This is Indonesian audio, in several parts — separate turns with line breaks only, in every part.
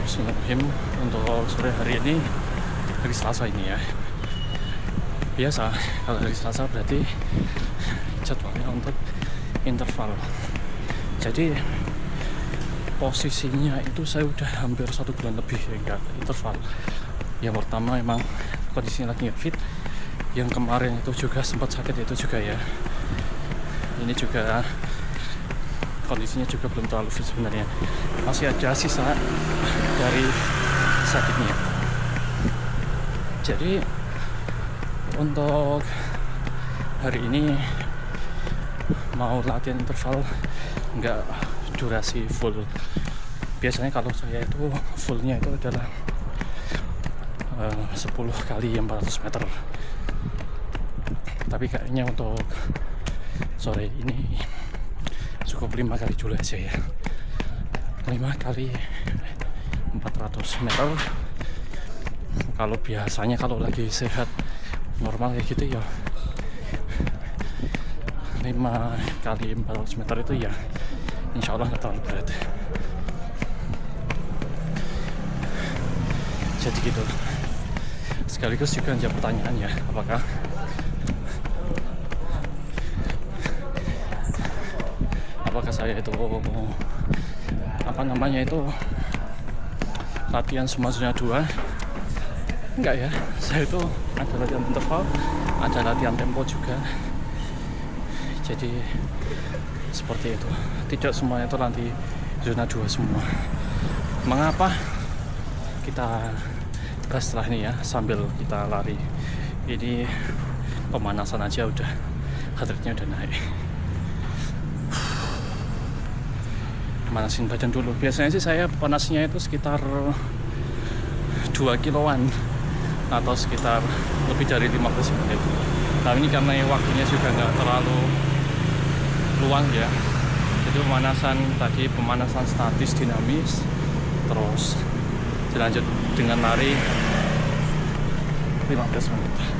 Bismillahirrahmanirrahim. Untuk sore hari ini, hari Selasa ini ya, biasa kalau hari Selasa berarti jadwalnya untuk interval. Jadi posisinya itu saya udah hampir 1 bulan lebih ya enggak interval. Yang pertama emang kondisinya lagi nggak fit, yang kemarin itu juga sempat sakit itu juga ya, ini juga kondisinya juga belum terlalu fit sebenarnya, masih ada sisa dari sakitnya. Jadi untuk hari ini mau latihan interval nggak durasi full. Biasanya kalau saya itu fullnya itu adalah 10 kali 400 meter, tapi kayaknya untuk sore ini cukup 5 kali dulu aja ya, 5 kali 400 meter. Kalau biasanya kalau lagi sehat normal kayak gitu ya 5 kali 400 meter itu ya insya Allah nggak terlalu berat. Jadi gitu, sekaligus juga ada pertanyaan ya, apakah saya itu latihan semua zona 2? Enggak ya, saya itu ada latihan interval, ada latihan tempo juga. Jadi seperti itu, tidak semuanya itu nanti zona 2 semua. Mengapa? Kita bahas setelah ini ya, sambil kita lari. Ini pemanasan aja udah, heart rate-nya udah naik. Manasin badan dulu. Biasanya sih saya panasnya itu sekitar 2 kiloan atau sekitar lebih dari 15 menit. Nah ini karena waktunya juga nggak terlalu luang ya, jadi pemanasan statis dinamis, terus dilanjut dengan lari 15 menit.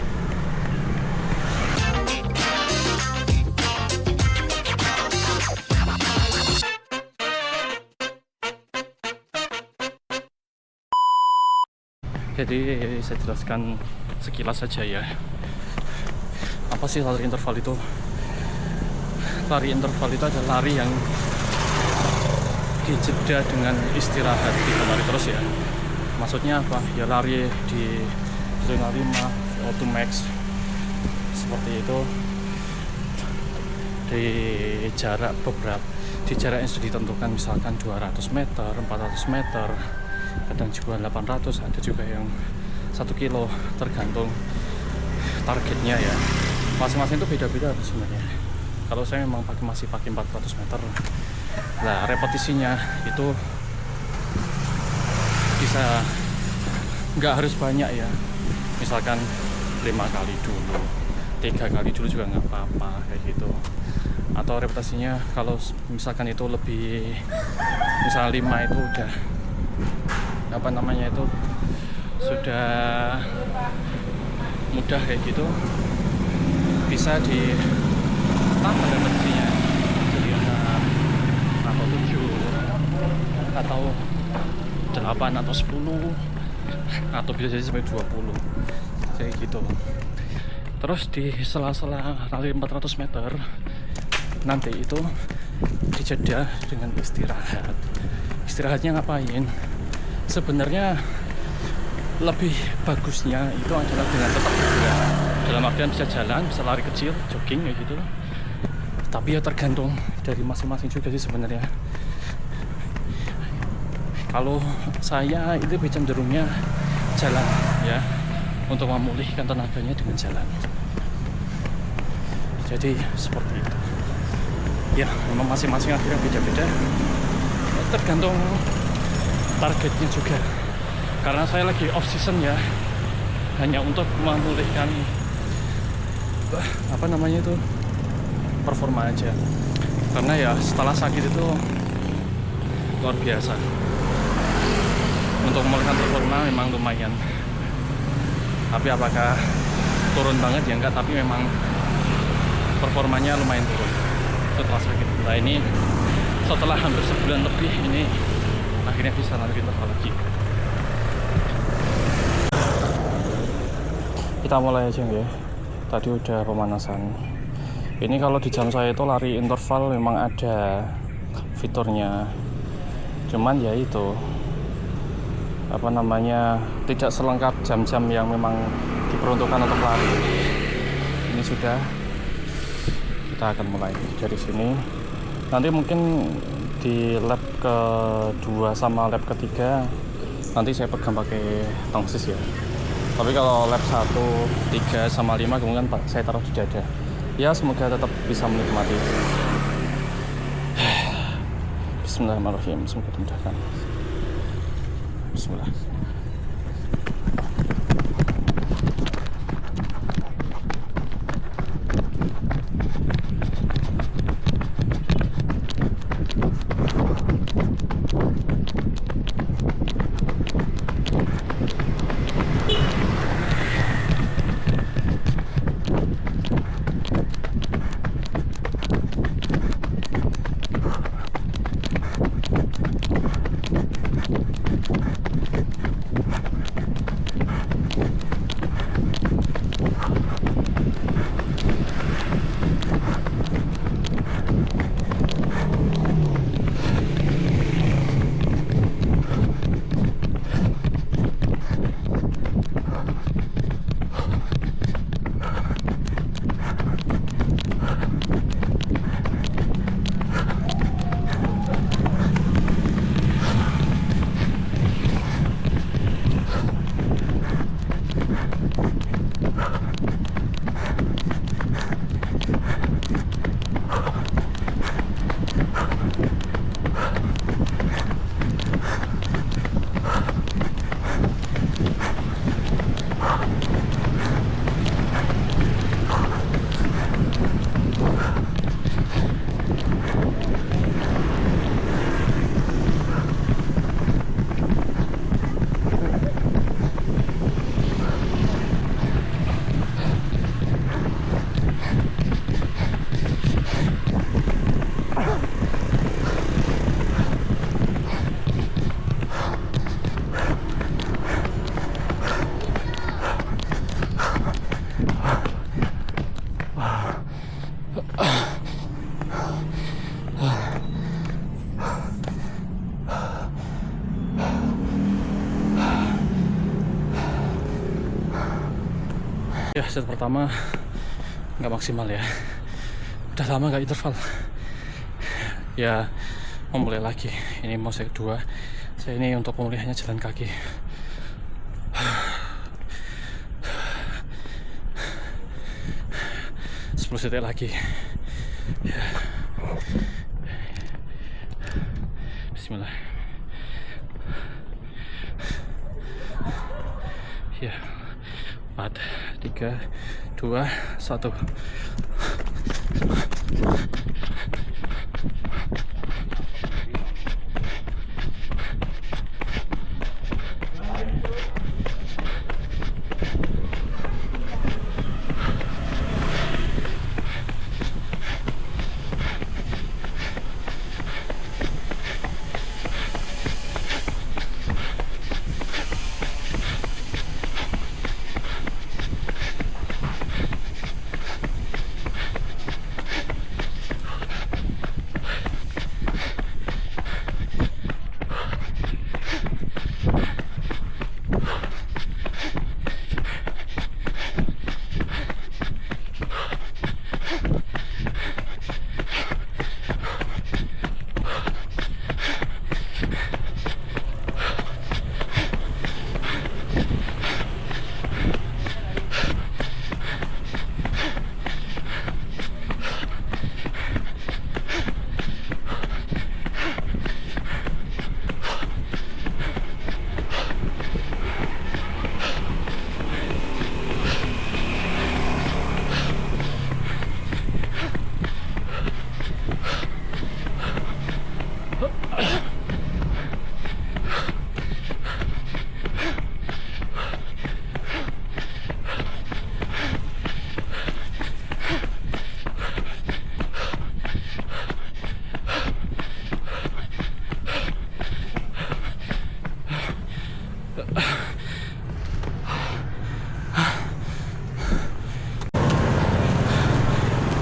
Jadi saya jelaskan sekilas saja ya, apa sih lari interval itu? Lari interval itu adalah lari yang dijeda dengan istirahat, tidak lari terus ya. Maksudnya apa? Ya lari di zona 5 auto max seperti itu, di jarak yang sudah ditentukan, misalkan 200 meter, 400 meter, kadang juga 800, ada juga yang 1 kilo, tergantung targetnya ya. Masing-masing itu beda-beda sebenarnya. Kalau saya memang masih pakai 400 meter, nah repetisinya itu bisa nggak harus banyak ya, misalkan 5 kali dulu, 3 kali dulu juga nggak apa-apa kayak gitu. Atau repetisinya kalau misalkan itu lebih, misalnya 5 itu udah sudah mudah kayak gitu, bisa ditambah repetisinya jadi 6 atau 7 atau 8 atau 10 atau bisa jadi sampai 20 kayak gitu. Terus di sela-sela lari 400 meter nanti itu dijeda dengan istirahat. Istirahatnya ngapain? Sebenarnya lebih bagusnya itu adalah dengan tetap bergerak, dalam artian bisa jalan, bisa lari kecil, jogging kayak gitu. Tapi ya tergantung dari masing-masing juga sih sebenarnya. Kalau saya itu cenderungnya jalan ya, untuk memulihkan tenaganya dengan jalan. Jadi seperti itu ya, memang masing-masing akhirnya beda-beda, tergantung targetnya juga. Karena saya lagi off season ya, hanya untuk memulihkan apa namanya itu, performa aja. Karena ya setelah sakit itu luar biasa. Untuk memulihkan performa memang lumayan. Tapi apakah turun banget ya enggak, tapi memang performanya lumayan turun setelah sakit. Nah ini setelah hampir sebulan lebih ini akhirnya bisa lari interval lagi. Kita mulai aja ya. Tadi udah pemanasan. Ini kalau di jam saya itu lari interval memang ada fiturnya. Cuman ya itu apa namanya, tidak selengkap jam-jam yang memang diperuntukkan untuk lari. Ini sudah, kita akan mulai dari sini. Nanti mungkin di lap kedua sama lap ketiga nanti saya pegang pakai tongsis ya. Tapi kalau lap 1, 3 sama 5 kemungkinan saya taruh di dada. Ya semoga tetap bisa menikmati. Bismillahirrahmanirrahim. Semoga dimudahkan. Bismillah. Ya, set pertama nggak maksimal ya. Udah lama nggak interval. Ya, mau mulai lagi. Ini mau set kedua. Saya ini untuk pemulihannya jalan kaki. 10 detik lagi. Ya. Bismillah. Ya. 4, 3, 2, 1.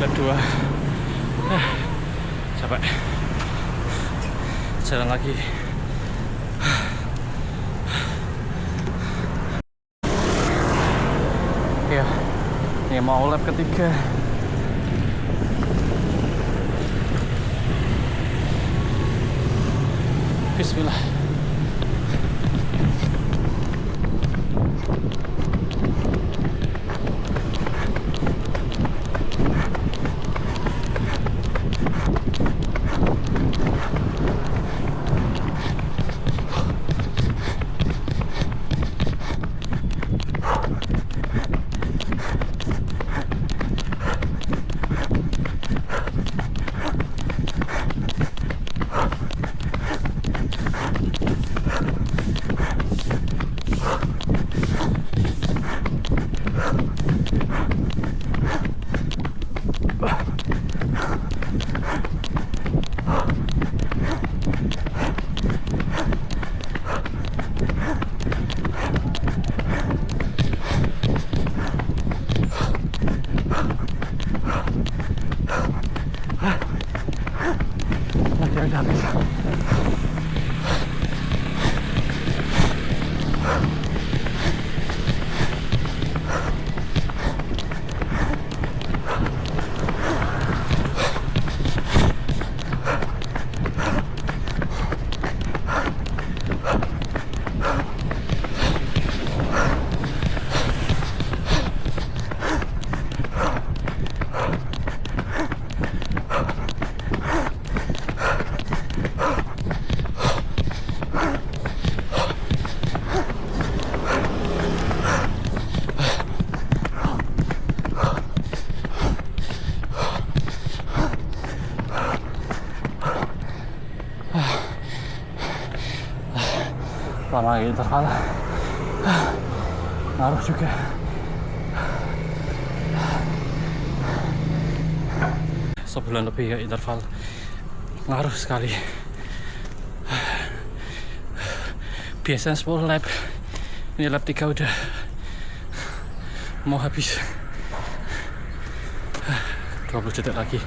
kedua. Capek. Jalan lagi. Ya, ini mau lap ketiga. Bismillah. Lagi habis. Lama interval, ngaruh juga. Sebulan lebih ya interval, ngaruh sekali. Biasanya 10 lap, ini lap 3 udah mau habis. 20 detik lagi.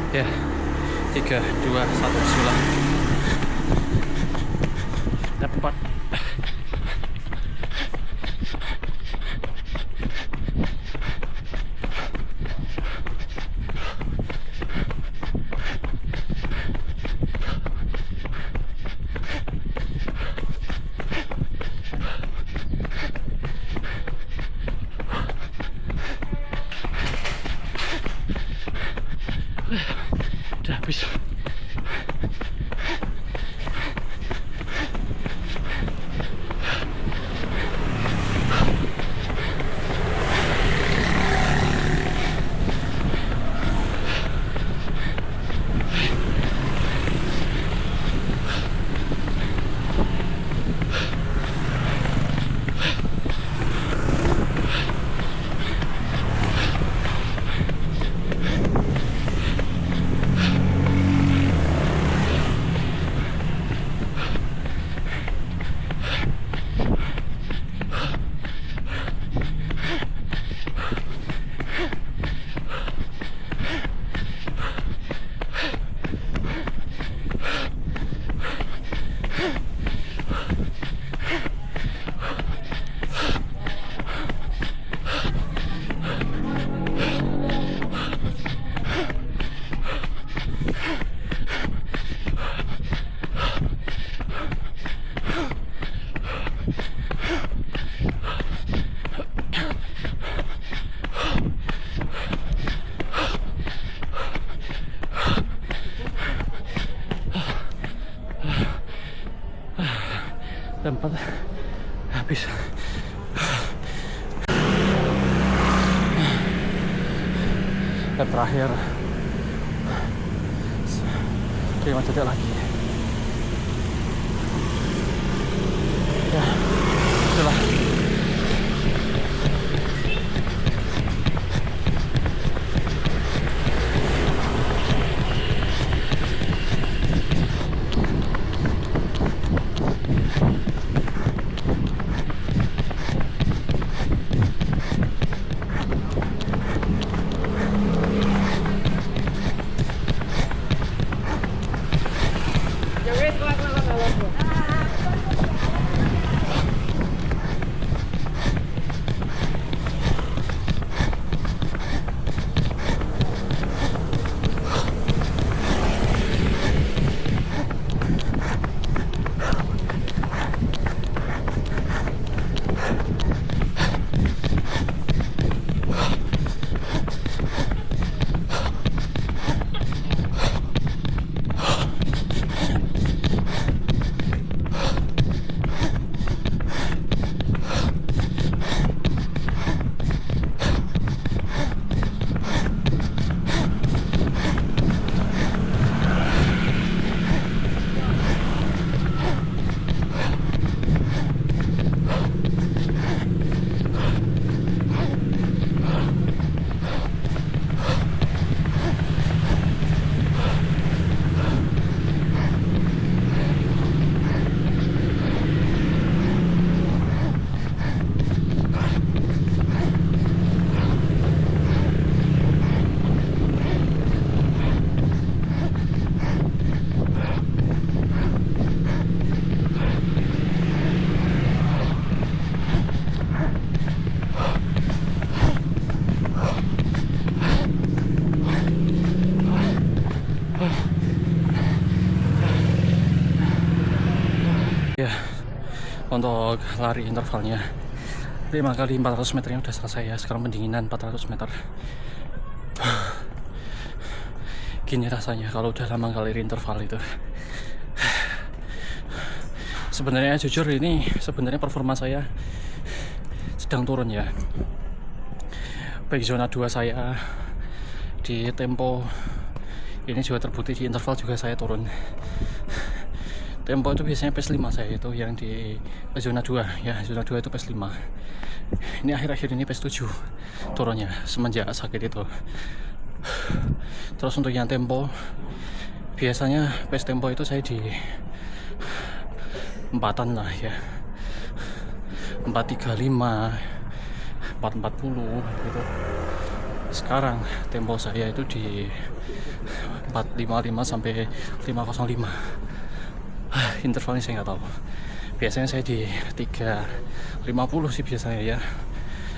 Ya, 3, 2, 1, bismillah. Dapat. Udah habis. Tempat habis. Dan terakhir 5 detik lagi. Ya, itulah. untuk lari intervalnya. 5 kali 400 meternya udah selesai ya. Sekarang pendinginan 400 meter. Gini rasanya kalau udah lama kali interval itu. Sebenarnya jujur ini sebenarnya performa saya sedang turun ya. Baik zona 2 saya di tempo ini juga terbukti, di interval juga saya turun. Tempo itu biasanya PS5 saya itu yang di zona 2 ya, zona 2 itu PS5. Ini akhir-akhir ini PS7 turunnya semenjak sakit itu. Terus untuk yang tempo biasanya PS tempo itu saya di 4-an lah ya, 435, 440 gitu. Sekarang tempo saya itu di 455 sampai 505. Intervalnya saya nggak tahu. Biasanya saya di 350 sih biasanya ya.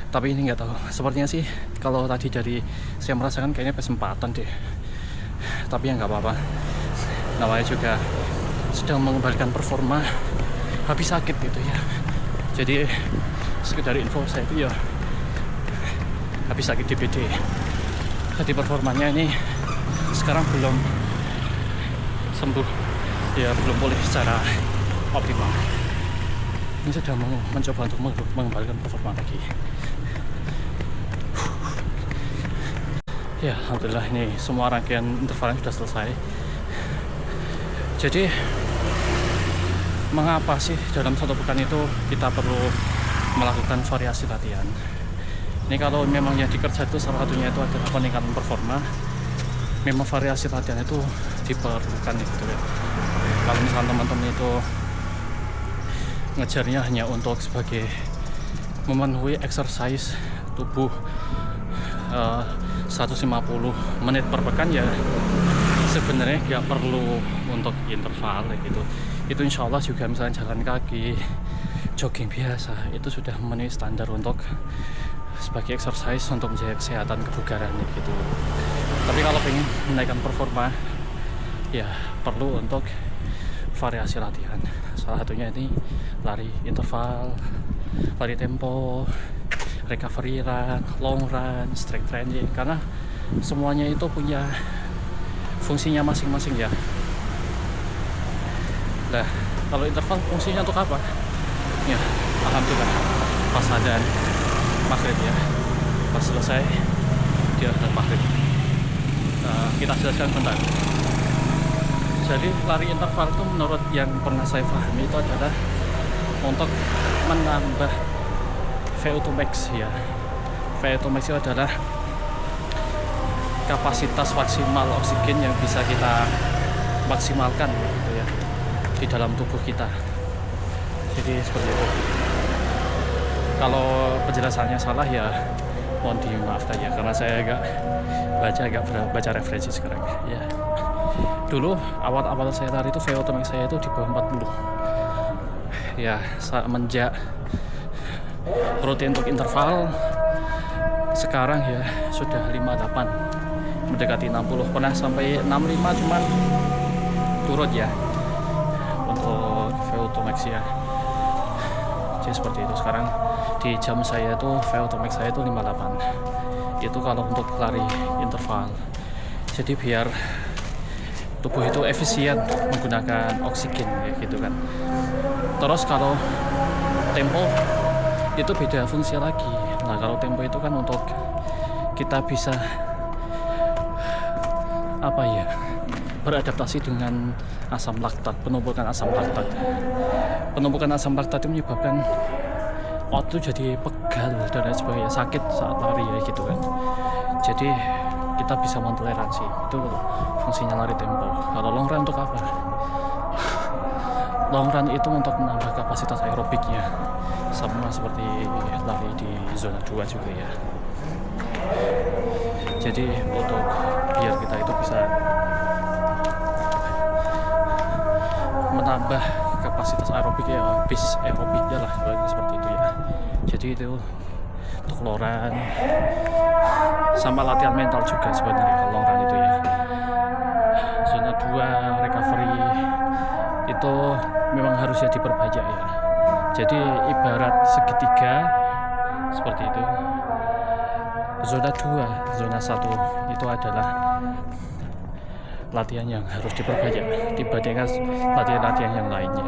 Tapi ini nggak tahu. Sepertinya sih kalau tadi dari saya merasakan kayaknya PS4-an deh. Tapi ya nggak apa-apa. Namanya juga sedang mengembalikan performa habis sakit gitu ya. Jadi sekedar info saya itu ya habis sakit DBD. Jadi performanya ini sekarang belum sembuh ya, belum pulih secara optimal. Ini sedang mencoba untuk mengembalikan performa lagi. Ya alhamdulillah ini semua rangkaian intervalnya sudah selesai. Jadi mengapa sih dalam satu pekan itu kita perlu melakukan variasi latihan? Ini kalau memang yang dikerja itu salah satunya itu adalah peningkatan performa, memang variasi latihan itu diperlukan gitu ya. Kalau misalnya teman-teman itu ngejarnya hanya untuk sebagai memenuhi exercise tubuh 150 menit per pekan ya sebenarnya nggak perlu untuk interval gitu. Itu insya Allah juga misalnya jalan kaki, jogging biasa itu sudah memenuhi standar untuk sebagai exercise untuk menjaga kesehatan kebugaran gitu. Tapi kalau pengen menaikkan performa ya perlu untuk variasi latihan. Salah satunya ini lari interval, lari tempo, recovery run, long run, strength training, karena semuanya itu punya fungsinya masing-masing ya. Nah, kalau interval fungsinya untuk apa? Ya, alhamdulillah pas adzan maghrib ya, pas selesai dia adzan maghrib. Kita jelaskan bentar. Jadi lari interval itu menurut yang pernah saya pahami itu adalah untuk menambah VO2 max ya. VO2 max itu adalah kapasitas maksimal oksigen yang bisa kita maksimalkan gitu ya di dalam tubuh kita. Jadi seperti itu. Kalau penjelasannya salah ya mohon dimaafkan ya, karena saya agak baca referensi sekarang ya. Dulu awal-awal saya lari itu VO2 max saya itu di bawah 40 ya. Semenjak rutin untuk interval sekarang ya sudah 58 mendekati 60, pernah sampai 65 cuman turun ya untuk VO2 max ya. Jadi seperti itu. Sekarang di jam saya itu VO2 max saya itu 58. Itu kalau untuk lari interval. Jadi biar tubuh itu efisien menggunakan oksigen ya gitu kan. Terus kalau tempo itu beda fungsi lagi. Nah kalau tempo itu kan untuk kita bisa apa ya, beradaptasi dengan asam laktat, penumpukan asam laktat. Penumpukan asam laktat itu menyebabkan otot jadi pegal dan lain sebagainya, sakit saat lari ya gitu kan. Jadi kita bisa mentoleransi, itu fungsinya lari tempo. Kalau long run untuk apa? Long run itu untuk menambah kapasitas aerobiknya, sama seperti lari di zona 2 juga ya. Jadi untuk biar kita itu bisa menambah kapasitas aerobik ya, bis aerobiknya lah seperti itu ya. Jadi itu untuk long run sama latihan mental juga sebenarnya kalau long run itu ya. Zona 2 recovery itu memang harusnya diperbanyak ya. Jadi ibarat segitiga seperti itu. Zona 2, zona 1 itu adalah latihan yang harus diperbanyak dibandingkan latihan-latihan yang lainnya.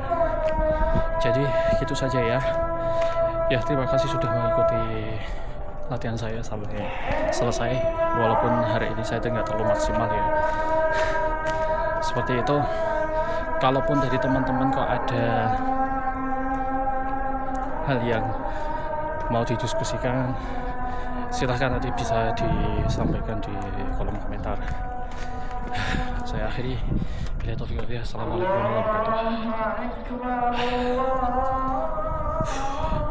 Jadi gitu saja ya. Ya, terima kasih sudah mengikuti latihan saya sampai selesai. Walaupun hari ini saya nggak terlalu maksimal ya. Seperti itu. Kalaupun dari teman-teman kok ada hal yang mau didiskusikan, silahkan nanti bisa disampaikan di kolom komentar. Saya akhiri. Bila taufiq wal hidayah. Assalamualaikum warahmatullahi wabarakatuh.